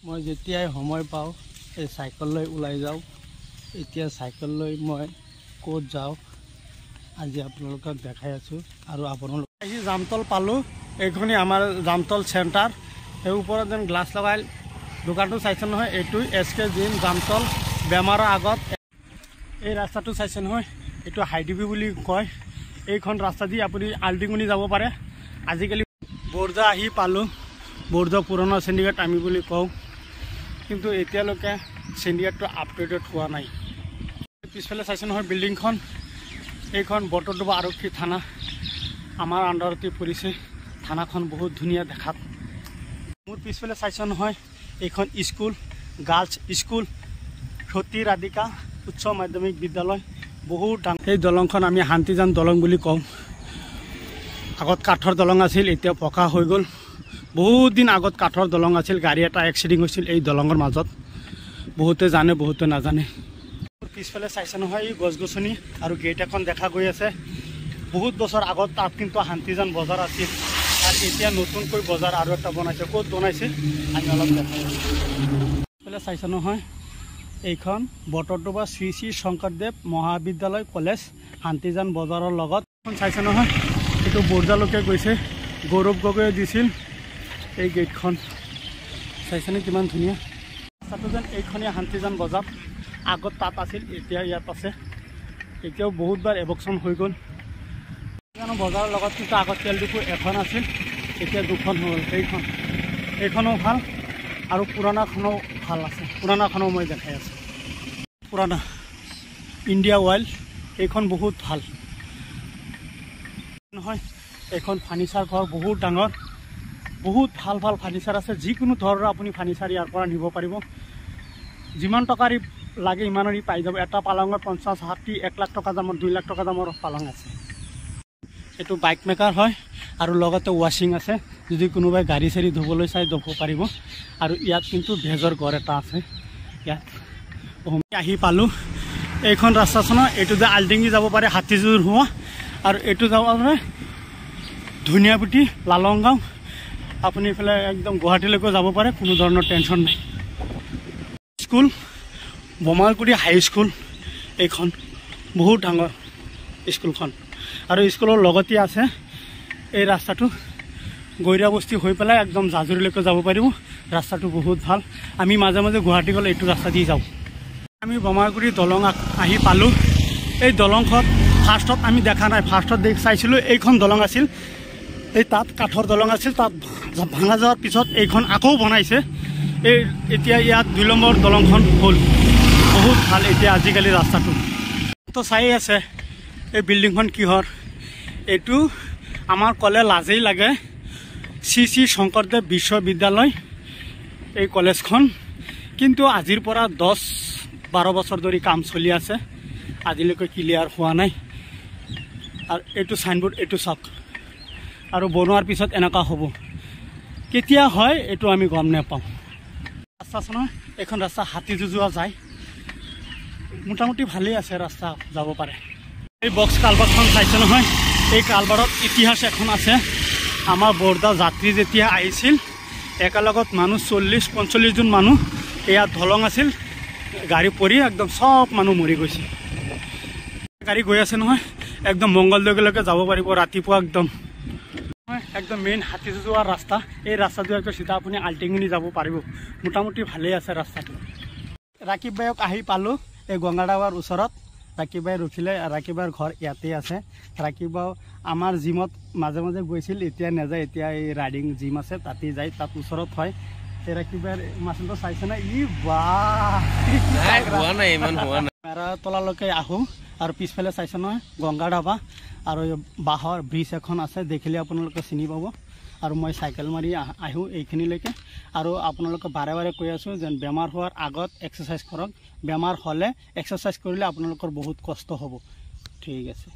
মই যেতিয়াই সময় পাওঁ এই চাইকেল লৈ ওলাই যাওঁ। এতিয়া চাইকেল লৈ মই ক'ত যাওঁ আজি আপোনালোকক দেখাই আছোঁ। আৰু আপোনালোক আহি জামতল পালোঁ। এইখনেই আমাৰ জামতল চেণ্টাৰ। এই ওপৰত যেন গ্লাছ লগাই দোকানটো চাইছে নহয়, এইটো SK জিম জামতল বেমাৰৰ আগত। এই ৰাস্তাটো চাইছে নহয়, এইটো হাইডিবি বুলি কয়। এইখন ৰাস্তা দি আপুনি আলটিঙুনি যাব পাৰে। আজিকালি বৰদা আহি পালোঁ। বৰদা পুৰণা চিণ্ডিকেট আমি বুলি কওঁ, কিন্তু এতিয়ালৈকে চিণ্ডিকেটটো আপডেটেড হোৱা নাই। পিছফালে চাইছে নহয় বিল্ডিংখন, এইখন বটদ্ৰৱা আৰক্ষী থানা আমাৰ আণ্ডাৰতে পৰিছে। থানাখন বহুত ধুনীয়া দেখাত। মোৰ পিছফালে চাইছে নহয়, এইখন স্কুল গাৰ্লছ স্কুল সতী ৰাধিকা উচ্চ মাধ্যমিক বিদ্যালয়। বহুত ডাঙৰ এই দলংখন আমি শান্তিজান দলং বুলি কওঁ। আগত কাঠৰ দলং আছিল, এতিয়া পকা হৈ গ'ল। বহুত দিন আগত কাঠৰ দলং আছিল, গাড়ী এটা এক্সিডেণ্ট হৈছিল এই দলঙৰ মাজত। বহুতে জানে বহুতে নাজানে। পিছফালে চাইছে নহয় এই গছ গছনি আৰু গেট এখন দেখা গৈ আছে। বহুত বছৰ আগত তাত কিন্তু শান্তিজান বজাৰ আছিল, আৰু এতিয়া নতুনকৈ বজাৰ আৰু এটা বনাইছে। ক'ত বনাইছে আমি অলপ দেখাই আছোঁ। পিছফালে চাইছে নহয়, এইখন বটদ্ৰৱা শ্ৰী শ্ৰী শংকৰদেৱ মহাবিদ্যালয় কলেজ শান্তিজান বজাৰৰ লগত। চাইছে নহয়, এইটো বৰদালৈকে গৈছে, গৌৰৱ গগৈয়ে দিছিল এই গেটখন। চাইছেনে কিমান ধুনীয়া ৰাস্তাটো। যেন এইখনেই শান্তিজান বজাৰ। আগত তাত আছিল, এতিয়া ইয়াত আছে। এতিয়াও বহুতবাৰ এভকশ্যন হৈ গ'ল। বজাৰৰ লগত কিন্তু আগত তেল ডিপু এখন আছিল, এতিয়া দুখন হ'ল। এইখনো ভাল আৰু পুৰণাখনো ভাল আছে। পুৰণাখনো মই দেখাই আছোঁ। পুৰণা ইণ্ডিয়া অইল এইখন বহুত ভাল নহয়। এইখন ফাৰ্নিচাৰ ঘৰ বহুত ডাঙৰ, বহুত ভাল ভাল ফাৰ্নিচাৰ আছে। যিকোনো ধৰণৰ আপুনি ফাৰ্নিচাৰ ইয়াৰ পৰা নিব পাৰিব। যিমান টকাৰি লাগে ইমানৰি পাই যাব। এটা পালঙৰ 50, 60, 1 লাখ টকা দামৰ, 2 লাখ টকা দামৰ পালং আছে। এইটো বাইক মেকাৰ হয় আৰু লগতে ৱাশ্বিং আছে। যদি কোনোবাই গাড়ী চাড়ী ধুবলৈ চাই ধুব পাৰিব। আৰু ইয়াত কিন্তু ভেজৰ ঘৰ এটা আছে। ইয়াত আহি পালোঁ। এইখন ৰাস্তাখনৰ এইটো যে আলটিঙি যাব পাৰে হাতীজোৰ হোৱা, আৰু এইটো যাব পাৰে ধুনীয়াপুটি লালংগাঁও। আপুনি এইফালে একদম গুৱাহাটীলৈকে যাব পাৰে, কোনো ধৰণৰ টেনশ্যন নাই। স্কুল বমাৰগুৰি হাই স্কুল এইখন বহুত ডাঙৰ স্কুলখন। আৰু স্কুলৰ লগতে আছে এই ৰাস্তাটো গৈৰাবস্তি হৈ পেলাই একদম জাজুৰীলৈকে যাব পাৰিব। ৰাস্তাটো বহুত ভাল। আমি মাজে মাজে গুৱাহাটী গ'লে এইটো ৰাস্তা দি যাওঁ। আমি বমাৰগুৰি দলং আহি পালোঁ। এই দলংখন ফাৰ্ষ্টত আমি দেখা নাই। ফাৰ্ষ্টত চাইছিলোঁ এইখন দলং আছিল, এই তাত কাঠৰ দলং আছিল। তাত ভাঙা যোৱাৰ পিছত এইখন আকৌ বনাইছে। এতিয়া ইয়াত 2 নম্বৰ দলংখন হ'ল। বহুত ভাল এতিয়া আজিকালি ৰাস্তাটো। তো চাই আছে এই বিল্ডিংখন কিহৰ। এইটো আমাৰ ক'লে লাজেই লাগে, শ্ৰী শ্ৰী শংকৰদেৱ বিশ্ববিদ্যালয় এই কলেজখন। কিন্তু আজিৰ পৰা 10-12 বছৰ ধৰি কাম চলি আছে, আজিলৈকে ক্লিয়াৰ হোৱা নাই। আৰু এইটো চাইনবোৰ্ড এইটো চাওক, আৰু বনোৱাৰ পিছত এনেকুৱা হ'ব। কেতিয়া হয় এইটো আমি গম নাপাওঁ। ৰাস্তা আছে নহয়, এইখন ৰাস্তা হাতী যোৱা যায়। মোটামুটি ভালেই আছে, ৰাস্তা যাব পাৰে। এই বক্স কালভাৰখন চাইছে নহয়, এই কালভাৰত ইতিহাস এখন আছে। আমাৰ বৰদা যাত্ৰী যেতিয়া আহিছিল, একেলগত মানুহ 40-45 জন মানুহ, ইয়াত দলং আছিল, গাড়ী পৰি একদম চব মানুহ মৰি গৈছে। গাড়ী গৈ আছে নহয়, একদম মংগলদৈলৈকে যাব পাৰিব ৰাতিপুৱা। একদম মেইন হাতী যোৱা ৰাস্তা। এই ৰাস্তাটো একদম চিধা আপুনি আলটিঙুনি যাব পাৰিব। মোটামুটি ভালেই আছে ৰাস্তাটো। ৰাকিব বাইক আহি পালোঁ এই গংগাধাৱাৰ ওচৰত। ৰাকিব বাই ৰখিলে। ৰাকিব বাইৰ ঘৰ ইয়াতে আছে। ৰাকিব বাও আমাৰ জিমত মাজে মাজে গৈছিল, এতিয়া নাযায়। এতিয়া এই ৰাইডিং জিম আছে, তাতে যায়, তাত ওচৰত হয়। এই ৰাকিব বাইৰ মাছটো চাইছে না, ই মেৰা তলালৈকে আহোঁ। আৰু পিছফালে চাইছে নহয় গংগাধাৱা, আৰু বাঁহৰ ব্ৰিজ এখন আছে, দেখিলে আপোনালোকে চিনি পাব। আৰু মই চাইকেল মাৰি আহোঁ এইখিনিলৈকে। আৰু আপোনালোকে বাৰে বাৰে কৈ আছোঁ যেন বেমাৰ হোৱাৰ আগত এক্সাৰচাইজ কৰক। বেমাৰ হ'লে এক্সাৰচাইজ কৰিলে আপোনালোকৰ বহুত কষ্ট হ'ব। ঠিক আছে।